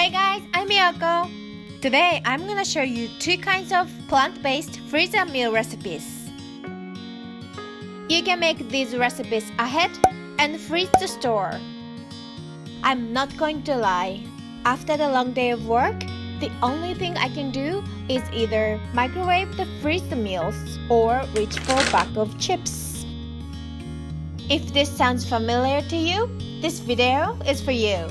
Hey guys, I'm Yoko. Today I'm gonna show you two kinds of plant-based freezer meal recipes. You can make these recipes ahead and freeze to store. I'm not going to lie. After the long day of work, the only thing I can do is either microwave the freezed meals or reach for a bag of chips. If this sounds familiar to you, this video is for you.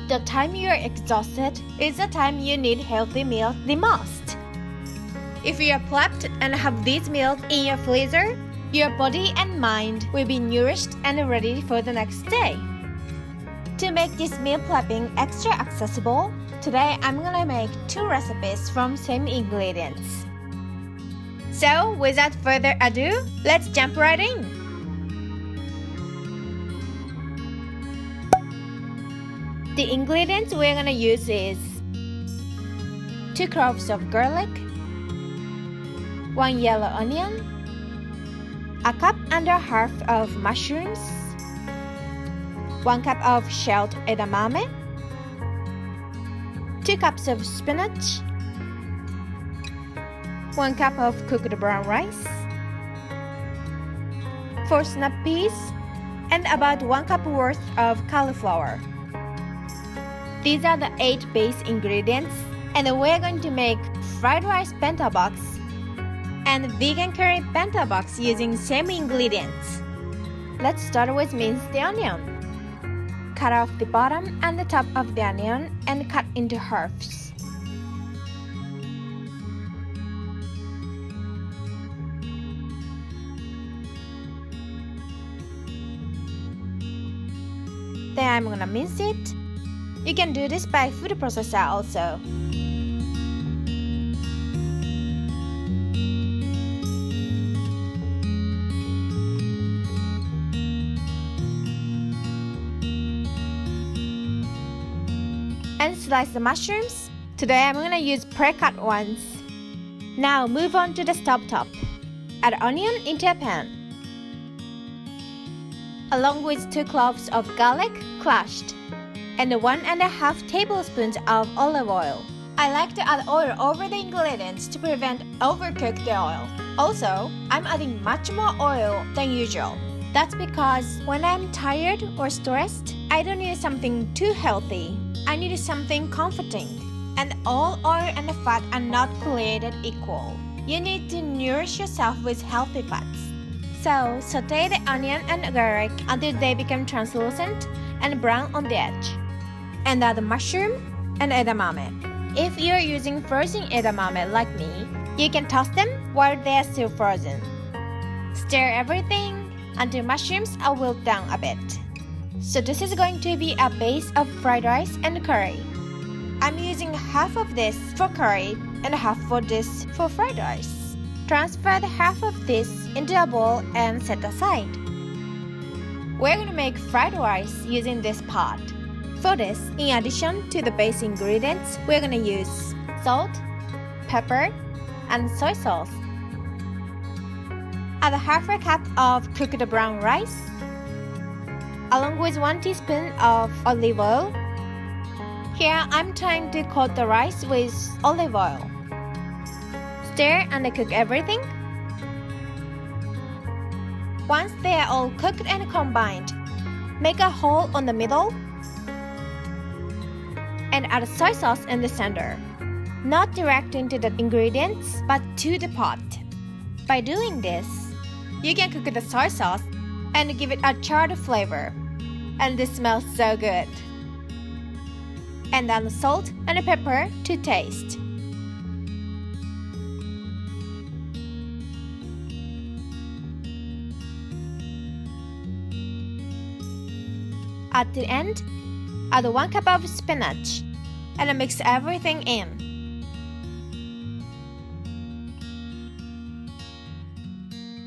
The time you are exhausted is the time you need healthy meals the most. If you are prepped and have these meals in your freezer, your body and mind will be nourished and ready for the next day. To make this meal prepping extra accessible, today I'm gonna make two recipes from same ingredients. So without further ado, let's jump right in. The ingredients we're gonna use is 2 cloves of garlic, 1 yellow onion, a cup and a half of mushrooms, 1 cup of shelled edamame, 2 cups of spinach, 1 cup of cooked brown rice, 4 snap peas, and about 1 cup worth of cauliflower. These are the 8 base ingredients, and we're going to make fried rice bento box and vegan curry bento box using same ingredients. Let's start with minced the onion. Cut off the bottom and the top of the onion and cut into halves. Then I'm gonna mince it. You can do this by food processor also. And slice the mushrooms. Today I'm gonna use pre-cut ones. Now move on to the stove top. Add onion into a pan, along with 2 cloves of garlic crushed, and 1.5 tablespoons of olive oil. I like to add oil over the ingredients to prevent overcook the oil. Also, I'm adding much more oil than usual. That's because when I'm tired or stressed, I don't need something too healthy. I need something comforting. And all oil and fat are not created equal. You need to nourish yourself with healthy fats. So, saute the onion and garlic until they become translucent and brown on the edge. And add the mushroom and edamame. If you're using frozen edamame like me, you can toss them while they're still frozen. Stir everything until mushrooms are wilt down a bit. So this is going to be a base of fried rice and curry. I'm using half of this for curry and half for this for fried rice. Transfer the half of this into a bowl and set aside. We're gonna make fried rice using this pot. For this, in addition to the base ingredients, we're gonna use salt, pepper, and soy sauce. Add half a cup of cooked brown rice, along with 1 teaspoon of olive oil. Here, I'm trying to coat the rice with olive oil. Stir and cook everything. Once they are all cooked and combined, make a hole on the middle and add soy sauce in the center. Not direct into the ingredients, but to the pot. By doing this, you can cook the soy sauce and give it a charred flavor. And this smells so good. And add salt and pepper to taste. At the end, add 1 cup of spinach and mix everything in.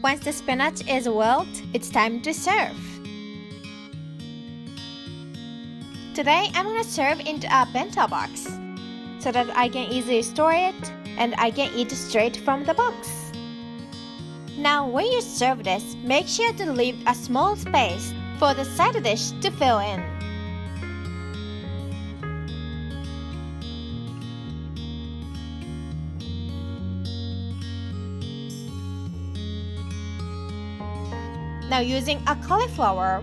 Once the spinach is wilt, it's time to serve. Today, I'm gonna serve into a bento box so that I can easily store it and I can eat straight from the box. Now, when you serve this, make sure to leave a small space for the side dish to fill in. Now using a cauliflower,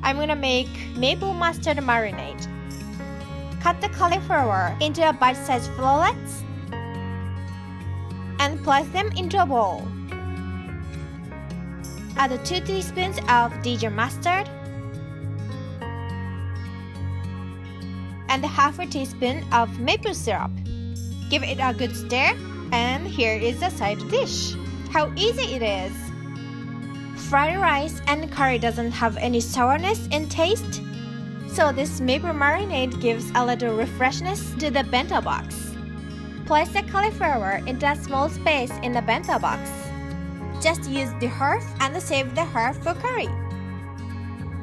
I'm gonna make maple mustard marinade. Cut the cauliflower into a bite-sized florets and place them into a bowl. Add 2 teaspoons of Dijon mustard and half a teaspoon of maple syrup. Give it a good stir, and here is the side dish. How easy it is! Fried rice and curry doesn't have any sourness in taste, so this maple marinade gives a little refreshness to the bento box. Place the cauliflower into a small space in the bento box. Just use the half and save the half for curry.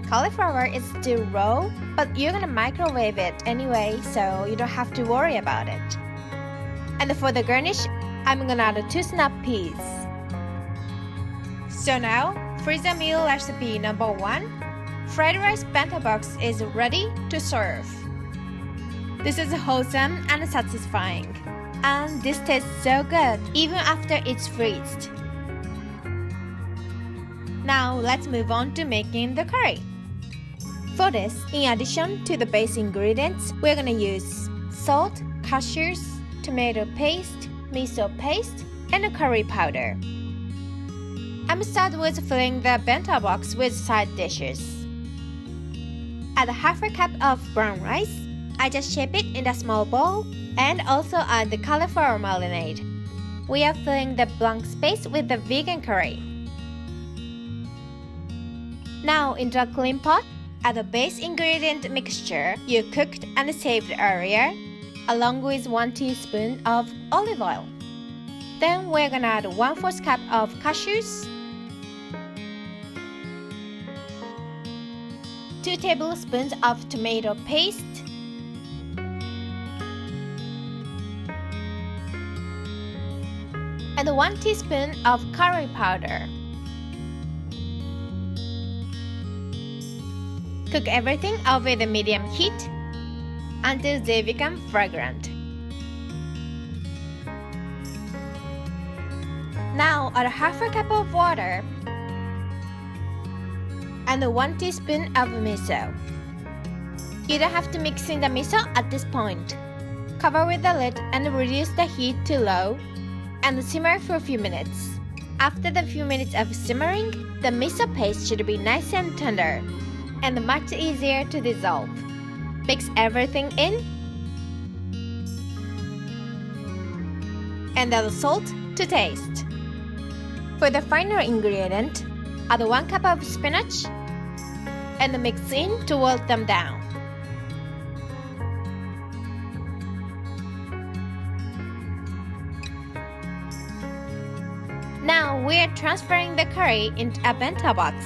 Cauliflower is still raw, but you're gonna microwave it anyway, so you don't have to worry about it. And for the garnish, I'm gonna add 2 snap peas. So now, freezer meal recipe number 1. Fried rice bento box is ready to serve. This is wholesome and satisfying. And this tastes so good even after it's freezed. Now let's move on to making the curry. For this, in addition to the base ingredients, we're gonna use salt, cashews, tomato paste, miso paste, and curry powder. I'm starting with filling the bento box with side dishes. Add half a cup of brown rice. I just shape it in a small bowl and also add the cauliflower marinade. We are filling the blank space with the vegan curry. Now into a clean pot, add the base ingredient mixture you cooked and saved earlier, along with 1 teaspoon of olive oil. Then we're gonna add 1/4 cup of cashews, 2 tablespoons of tomato paste, and 1 teaspoon of curry powder. Cook everything over the medium heat until they become fragrant. Now add half a cup of water and 1 teaspoon of miso. You don't have to mix in the miso at this point. Cover with the lid and reduce the heat to low and simmer for a few minutes. After the few minutes of simmering, the miso paste should be nice and tender and much easier to dissolve. Mix everything in and add salt to taste. For the final ingredient, add 1 cup of spinach and mix in to wilt them down. Now we are transferring the curry into a bento box.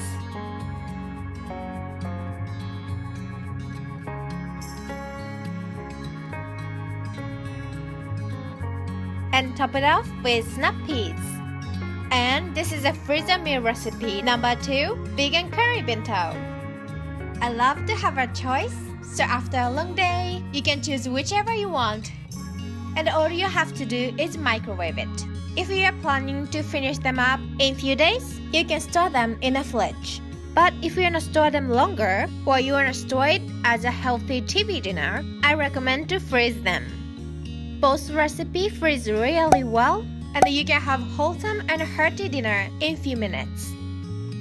And top it off with snap peas. And this is a freezer meal recipe number 2, vegan curry bento. I love to have a choice, so after a long day, you can choose whichever you want. And all you have to do is microwave it. If you are planning to finish them up in a few days, you can store them in a fridge. But if you want to store them longer, or you want to store it as a healthy TV dinner, I recommend to freeze them. Both recipes freeze really well, and you can have wholesome and hearty dinner in a few minutes.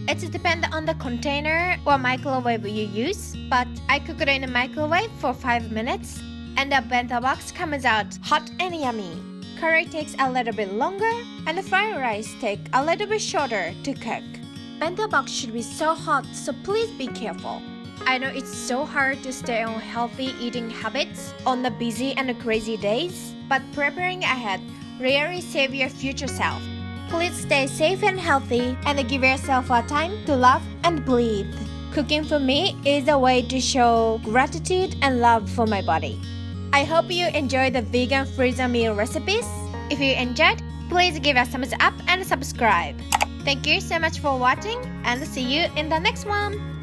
It depends on the container or microwave you use, but I cook it in a microwave for 5 minutes, and the bento box comes out hot and yummy. Curry takes a little bit longer, and the fried rice takes a little bit shorter to cook. Bento box should be so hot, so please be careful. I know it's so hard to stay on healthy eating habits on the busy and crazy days, but preparing ahead really save your future self. Please stay safe and healthy and give yourself a time to laugh and breathe. Cooking for me is a way to show gratitude and love for my body. I hope you enjoy the vegan freezer meal recipes. If you enjoyed, please give a thumbs up and subscribe. Thank you so much for watching and see you in the next one.